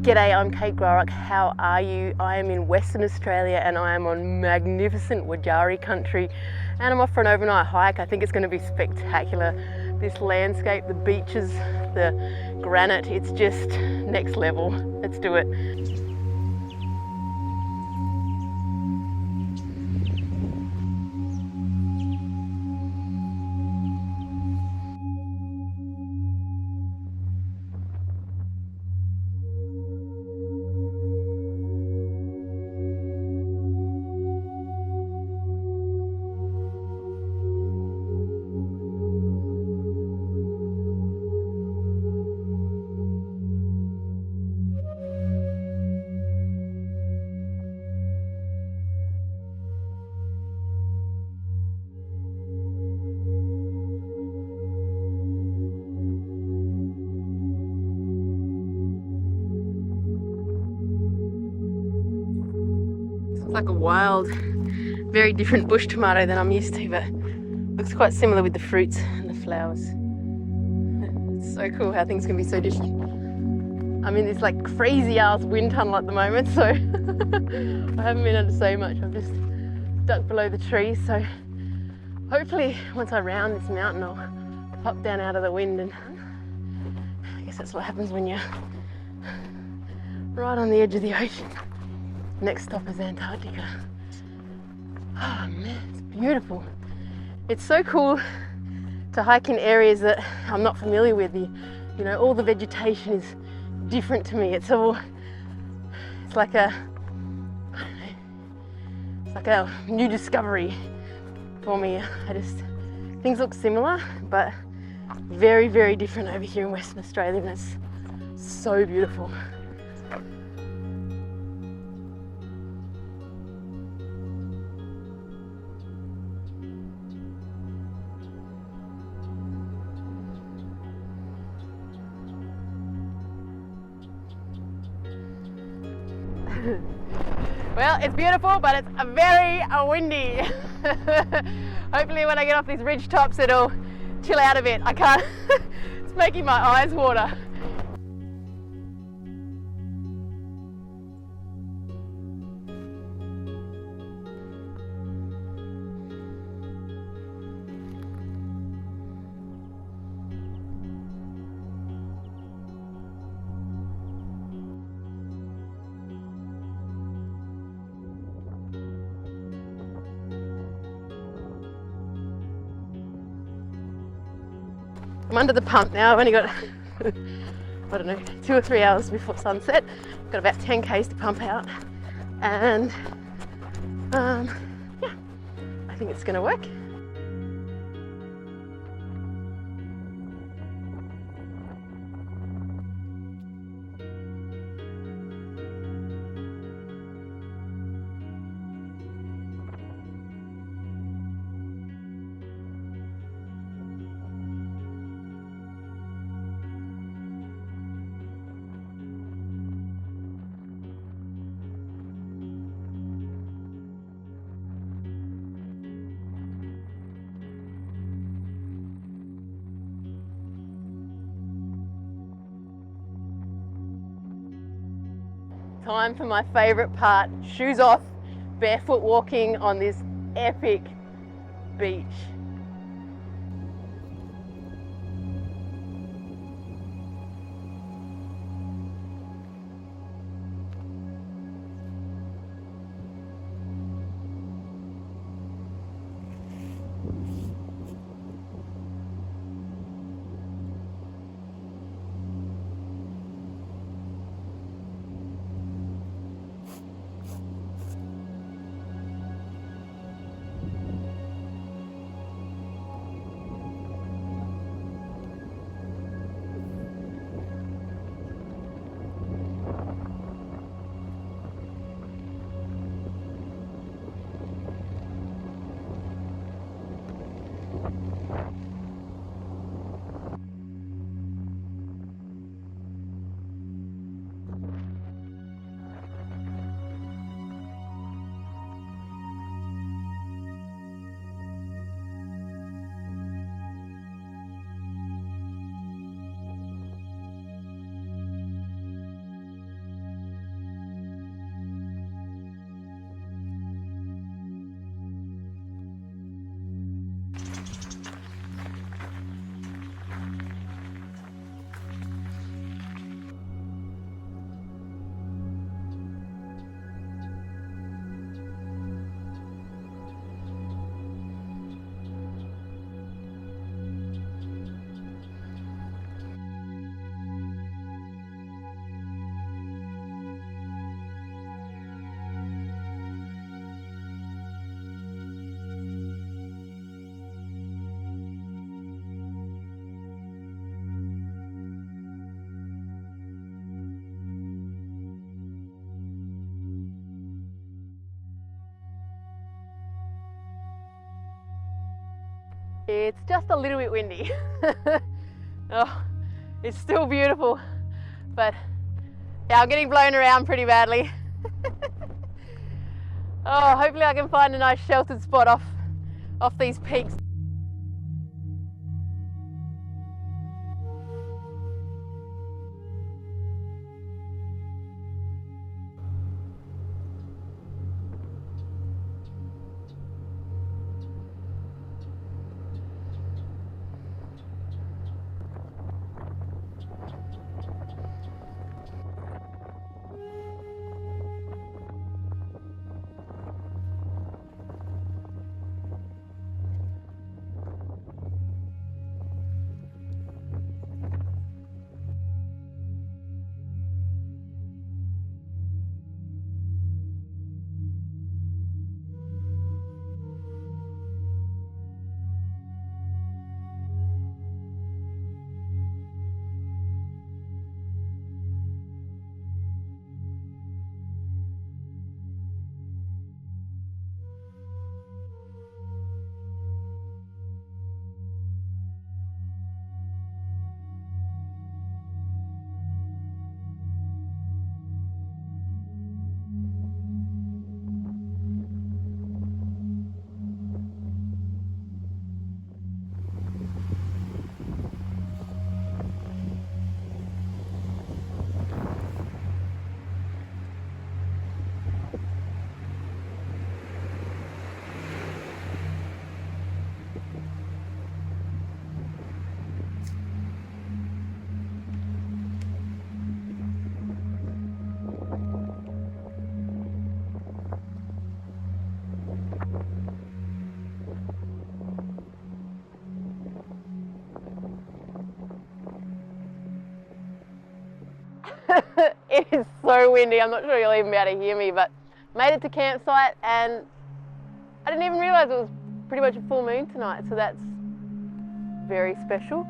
G'day, I'm Kate Grarock. How are you? I am in Western Australia and I am on magnificent Wudjari country and I'm off for an overnight hike. I think it's going to be spectacular. This landscape, the beaches, the granite, it's just next level. Let's do it. Like a wild, very different bush tomato than I'm used to, but looks quite similar with the fruits and the flowers. It's so cool how things can be so different. I'm in this like crazy ass wind tunnel at the moment, so I haven't been able to say much. I'm just stuck below the trees, so hopefully once I round this mountain I'll pop down out of the wind, and I guess that's what happens when you're right on the edge of the ocean. Next stop is Antarctica. Oh man, it's beautiful. It's so cool to hike in areas that I'm not familiar with. You know, all the vegetation is different to me. It's like a, I don't know, it's like a new discovery for me. Things look similar, but very, very different over here in Western Australia, and it's so beautiful. Well, it's beautiful, but it's very windy. Hopefully when I get off these ridge tops, it'll chill out a bit. I can't, it's making my eyes water. I'm under the pump now. I've only got, I don't know, 2 or 3 hours before sunset. I've got about 10 k's to pump out, and yeah, I think it's going to work. Time for my favourite part, shoes off, barefoot walking on this epic beach. It's just a little bit windy. Oh, it's still beautiful, but yeah, I'm getting blown around pretty badly. Oh, hopefully I can find a nice sheltered spot off these peaks. It is so windy, I'm not sure you'll even be able to hear me, but made it to campsite and I didn't even realise it was pretty much a full moon tonight, so that's very special.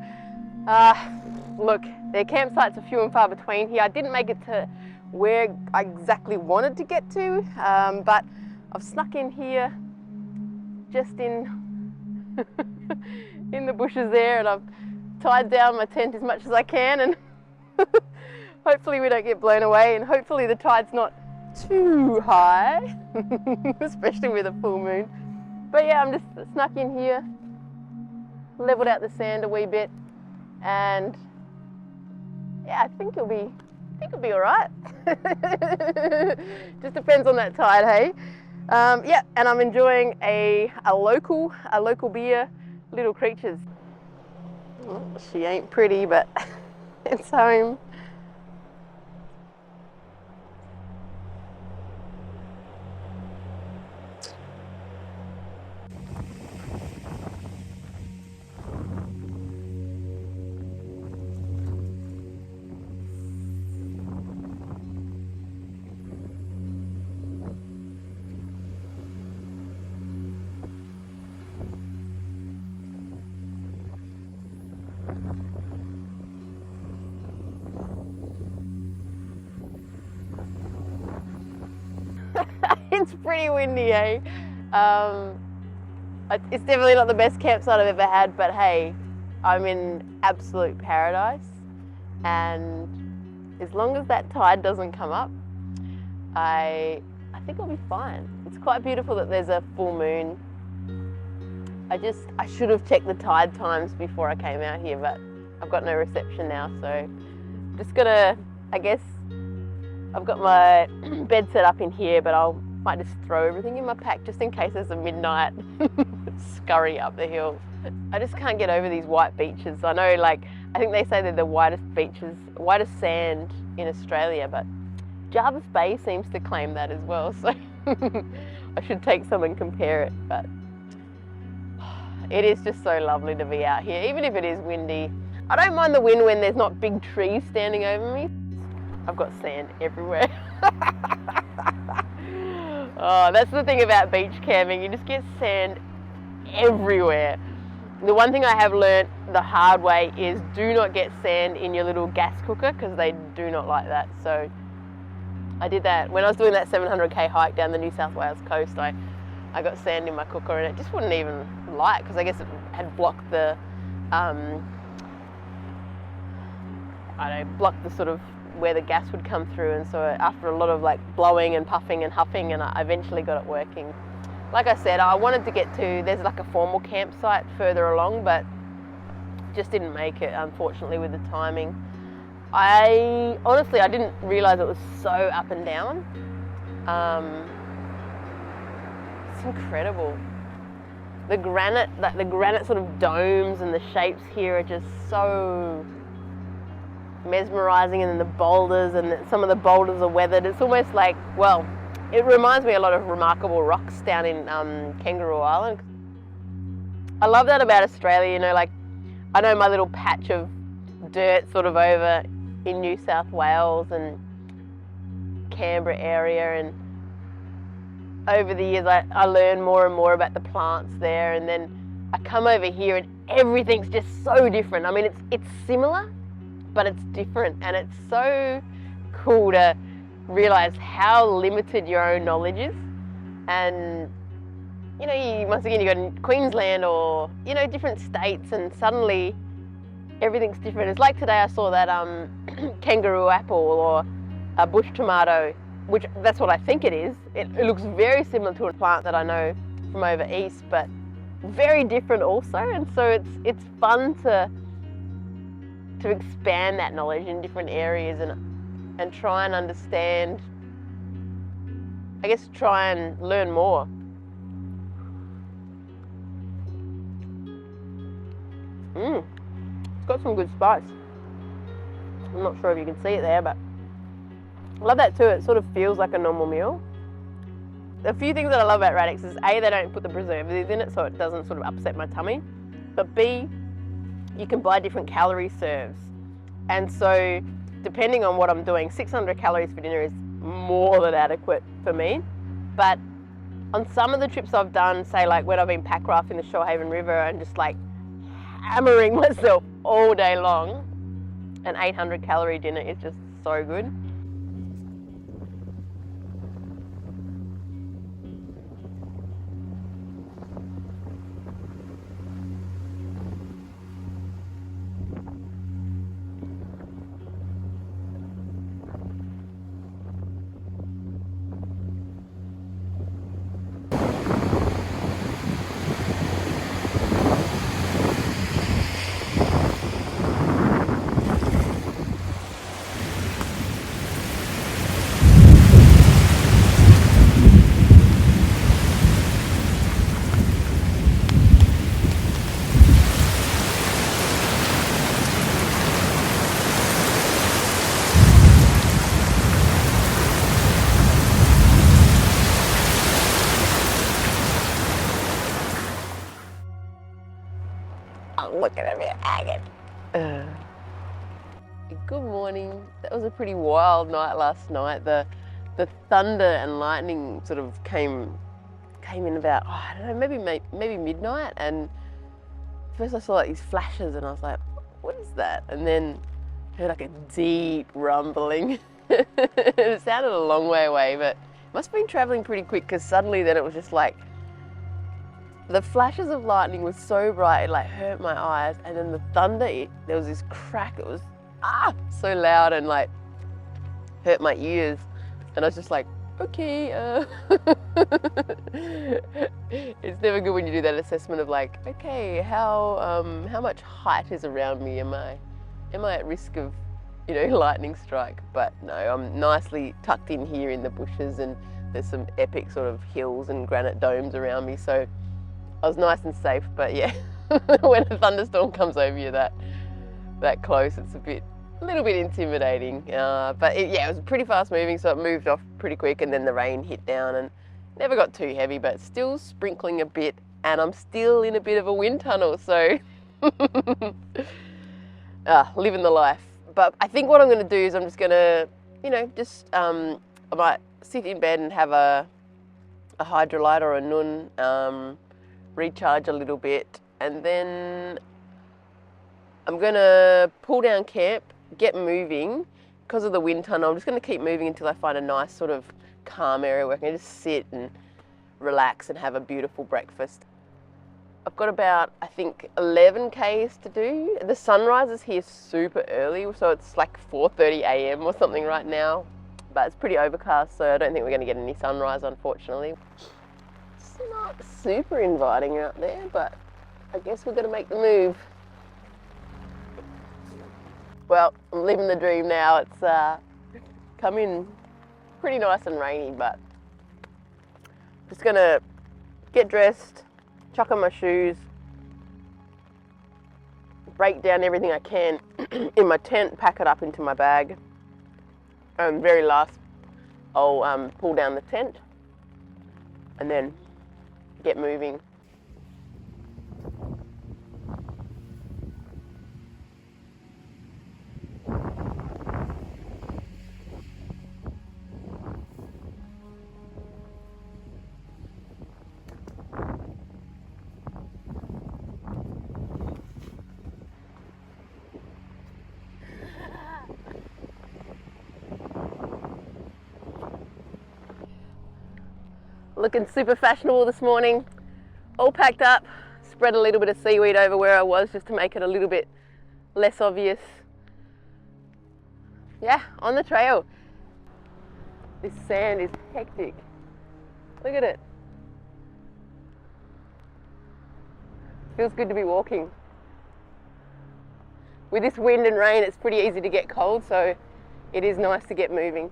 Look, their campsites are few and far between here. I didn't make it to where I exactly wanted to get to, but I've snuck in here just in in the bushes there, and I've tied down my tent as much as I can, and hopefully we don't get blown away, and hopefully the tide's not too high, especially with a full moon. But yeah, I'm just snuck in here, leveled out the sand a wee bit, and yeah, I think it'll be all right. Just depends on that tide, hey. Yeah, and I'm enjoying a local beer, Little Creatures. Oh, she ain't pretty, but it's home. It's pretty windy, eh? It's definitely not the best campsite I've ever had, but hey, I'm in absolute paradise, and as long as that tide doesn't come up, I think I'll be fine. It's quite beautiful that there's a full moon. I should have checked the tide times before I came out here, but I've got no reception now, so I'm just gonna, I guess, I've got my bed set up in here, but might just throw everything in my pack just in case there's a midnight scurry up the hill. I just can't get over these white beaches. I know, like, I think they say they're the whitest beaches, whitest sand in Australia, but Jervis Bay seems to claim that as well, so I should take some and compare it. But it is just so lovely to be out here, even if it is windy. I don't mind the wind when there's not big trees standing over me. I've got sand everywhere. Oh, that's the thing about beach camping, you just get sand everywhere. The one thing I have learnt the hard way is do not get sand in your little gas cooker, because they do not like that. So I did that when I was doing that 700k hike down the New South Wales coast. I I got sand in my cooker and it just wouldn't even light because I guess it had blocked the, blocked the sort of where the gas would come through, and so after a lot of like blowing and puffing and huffing, and I eventually got it working. Like I said, I wanted to get to, there's like a formal campsite further along, but just didn't make it, unfortunately, with the timing. I didn't realise it was so up and down. It's incredible. The granite sort of domes and the shapes here are just so mesmerising, and then the boulders, and some of the boulders are weathered. It's almost like, well, it reminds me a lot of Remarkable Rocks down in Kangaroo Island. I love that about Australia, you know, like I know my little patch of dirt sort of over in New South Wales and Canberra area, and over the years I learn more and more about the plants there, and then I come over here and everything's just so different. I mean, it's similar, but it's different, and it's so cool to realise how limited your own knowledge is. And you know, once again, you go to Queensland or, you know, different states, and suddenly everything's different. It's like today I saw that kangaroo apple or a bush tomato, which that's what I think it is. It looks very similar to a plant that I know from over east, but very different also. And so it's fun to expand that knowledge in different areas and try and understand, I guess try and learn more. It's got some good spice. I'm not sure if you can see it there, but I love that too. It sort of feels like a normal meal. A few things that I love about Raddocks is A, they don't put the preservatives in it, so it doesn't sort of upset my tummy. But B, you can buy different calorie serves. And so depending on what I'm doing, 600 calories for dinner is more than adequate for me. But on some of the trips I've done, say like when I've been pack rafting the Shoalhaven River and just like hammering myself all day long, an 800 calorie dinner is just so good. Look at me, agate. Good morning. That was a pretty wild night last night. The thunder and lightning sort of came in about, I don't know, maybe midnight. And first I saw like these flashes, and I was like, what is that? And then I heard like a deep rumbling. It sounded a long way away, but it must have been traveling pretty quick, because suddenly then it was just like, the flashes of lightning was so bright, it like hurt my eyes, and then the thunder, there was this crack that was so loud and like hurt my ears, and I was just like, okay, it's never good when you do that assessment of like, okay, how much height is around me? Am I at risk of, you know, lightning strike? But no, I'm nicely tucked in here in the bushes, and there's some epic sort of hills and granite domes around me, so I was nice and safe. But yeah, when a thunderstorm comes over you that close, it's a little bit intimidating. But it was pretty fast moving, so it moved off pretty quick, and then the rain hit down and never got too heavy, but still sprinkling a bit, and I'm still in a bit of a wind tunnel, so living the life. But I think what I'm going to do is I'm just going to, you know, I might sit in bed and have a hydrolyte or a nun, recharge a little bit, and then I'm going to pull down camp, get moving. Because of the wind tunnel, I'm just going to keep moving until I find a nice sort of calm area where I can just sit and relax and have a beautiful breakfast. I've got about, I think, 11 Ks to do. The sunrise is here super early, so it's like 4:30 a.m. or something right now. But it's pretty overcast, so I don't think we're going to get any sunrise, unfortunately. It's not super inviting out there, but I guess we're going to make the move. Well, I'm living the dream now. It's come in pretty nice and rainy, but just going to get dressed, chuck on my shoes, break down everything I can in my tent, pack it up into my bag, and very last I'll pull down the tent and then get moving. Looking super fashionable this morning, all packed up, spread a little bit of seaweed over where I was just to make it a little bit less obvious. Yeah, on the trail. This sand is hectic. Look at it. Feels good to be walking. With this wind and rain, it's pretty easy to get cold, so it is nice to get moving.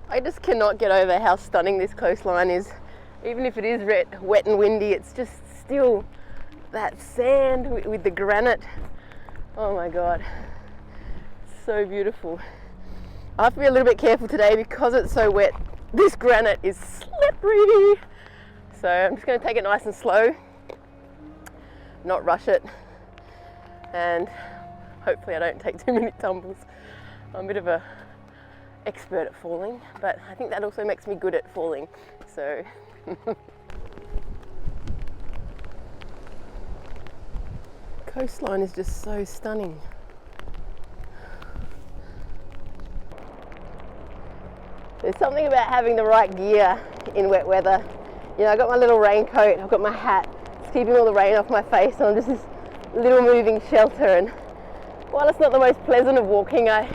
I just cannot get over how stunning this coastline is. Even if it is wet and windy, it's just still that sand with the granite. Oh my God, it's so beautiful. I have to be a little bit careful today because it's so wet. This granite is slippery. So I'm just going to take it nice and slow, not rush it, and hopefully I don't take too many tumbles. I'm a bit of a expert at falling, but I think that also makes me good at falling, so. Coastline is just so stunning. There's something about having the right gear in wet weather. You know, I've got my little raincoat, I've got my hat, it's keeping all the rain off my face, and I'm just this little moving shelter, and while it's not the most pleasant of walking, I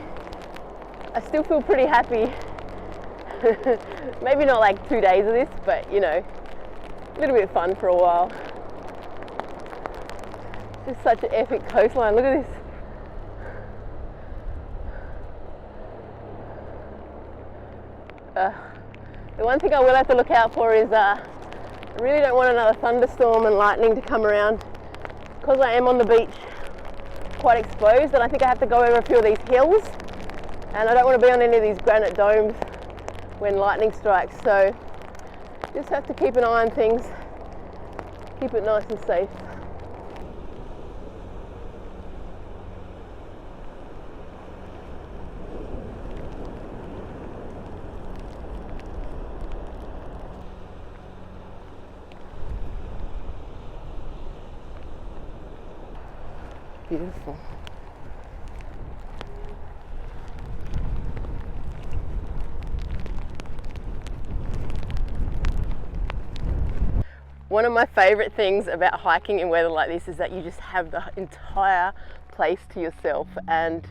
still feel pretty happy. Maybe not like 2 days of this, but you know, a little bit of fun for a while. It's just such an epic coastline. Look at this. The one thing I will have to look out for is I really don't want another thunderstorm and lightning to come around, because I am on the beach quite exposed, and I think I have to go over a few of these hills. And I don't want to be on any of these granite domes when lightning strikes, so just have to keep an eye on things, keep it nice and safe. Beautiful. One of my favourite things about hiking in weather like this is that you just have the entire place to yourself, and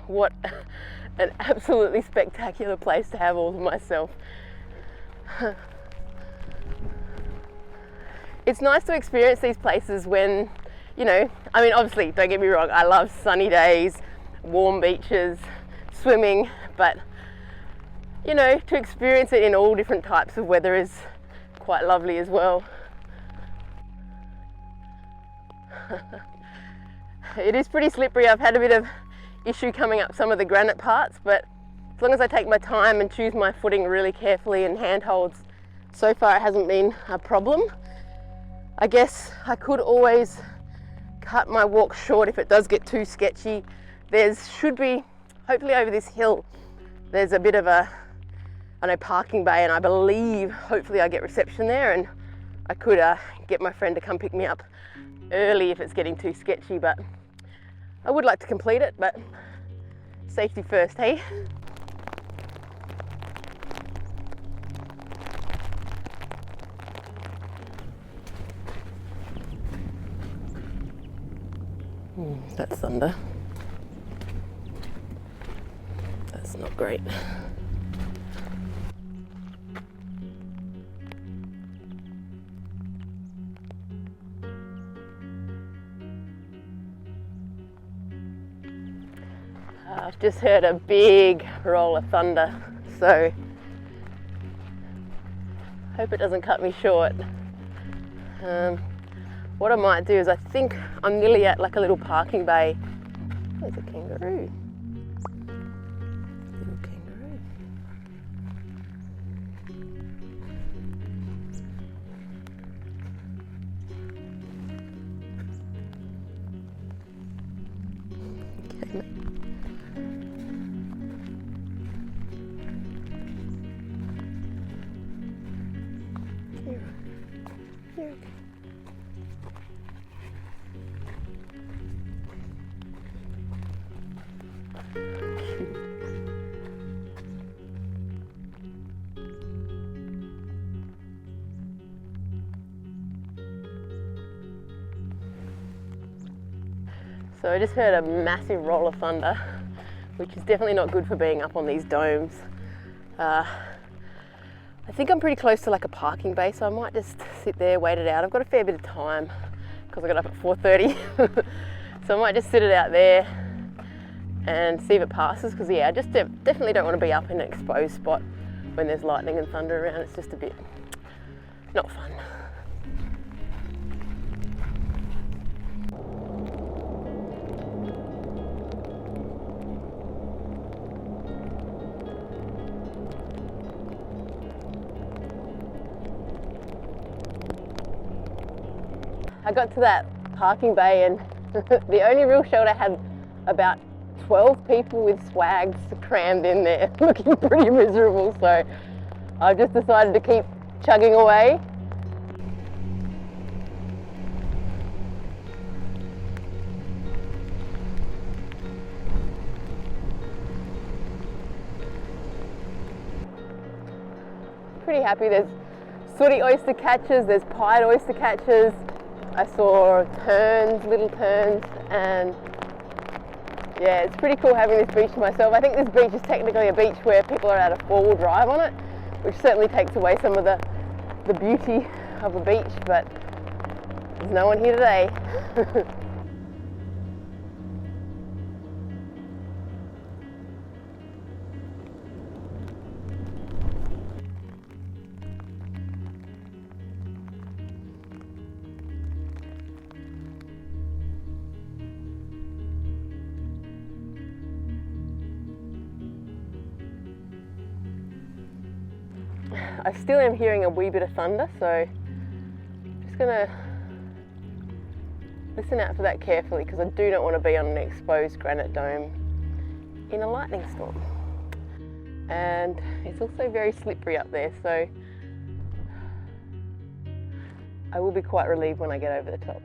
what an absolutely spectacular place to have all to myself. It's nice to experience these places when, you know, I mean obviously, don't get me wrong, I love sunny days, warm beaches, swimming, but you know, to experience it in all different types of weather is quite lovely as well. It is pretty slippery. I've had a bit of issue coming up some of the granite parts, but as long as I take my time and choose my footing really carefully and handholds, so far it hasn't been a problem. I guess I could always cut my walk short if it does get too sketchy. There should be, hopefully over this hill, there's a bit of a parking bay, and I believe hopefully I get reception there, and I could get my friend to come pick me up early if it's getting too sketchy, but I would like to complete it, but safety first, hey? That's thunder. That's not great. I've just heard a big roll of thunder, so hope it doesn't cut me short. What I might do is, I think I'm nearly at like a little parking bay. There's a kangaroo. Little kangaroo. Okay, mate. You're okay. So I just heard a massive roll of thunder, which is definitely not good for being up on these domes. I think I'm pretty close to like a parking bay, so I might just sit there, wait it out. I've got a fair bit of time because I got up at 4:30. So I might just sit it out there and see if it passes, because yeah, I just definitely don't want to be up in an exposed spot when there's lightning and thunder around. It's just a bit not fun. I got to that parking bay and the only real shelter had about 12 people with swags crammed in there, looking pretty miserable, so I've just decided to keep chugging away. Pretty happy. There's sooty oyster catchers, there's pied oyster catchers. I saw terns, little terns, and yeah, it's pretty cool having this beach to myself. I think this beach is technically a beach where people are at a four-wheel drive on it, which certainly takes away some of the beauty of a beach, but there's no one here today. I still am hearing a wee bit of thunder, so I'm just gonna listen out for that carefully, because I do not want to be on an exposed granite dome in a lightning storm. And it's also very slippery up there, so I will be quite relieved when I get over the top.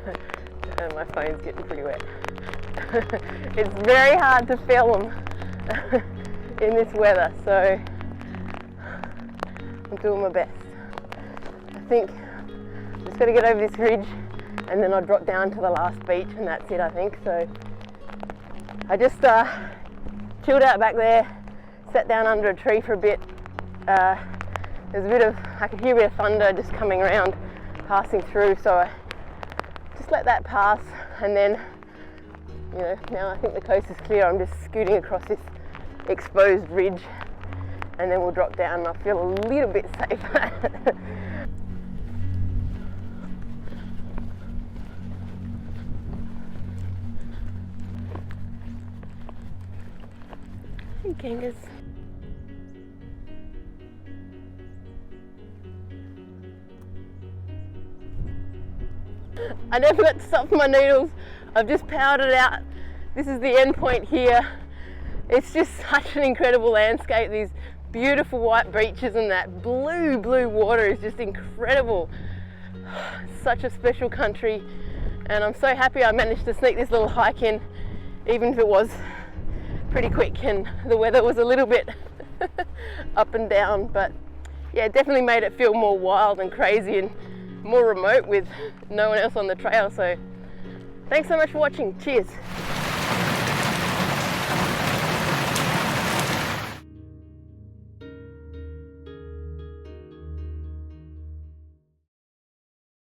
And my phone's getting pretty wet. It's very hard to film in this weather, so I'm doing my best. I think I'm just got to get over this ridge and then I'll drop down to the last beach and that's it, I think. So I just chilled out back there, sat down under a tree for a bit. There's a bit of, I could hear a bit of thunder just coming around, passing through, so I just let that pass, and then, you know, now I think the coast is clear, I'm just scooting across this exposed ridge, and then we'll drop down and I'll feel a little bit safer. Hey, Kangas. I never got to stop for my noodles. I've just powered it out. This is the end point here. It's just such an incredible landscape. These beautiful white beaches and that blue water is just incredible. Such a special country, and I'm so happy I managed to sneak this little hike in, even if it was pretty quick and the weather was a little bit up and down. But yeah, it definitely made it feel more wild and crazy and more remote with no one else on the trail. So thanks so much for watching. Cheers.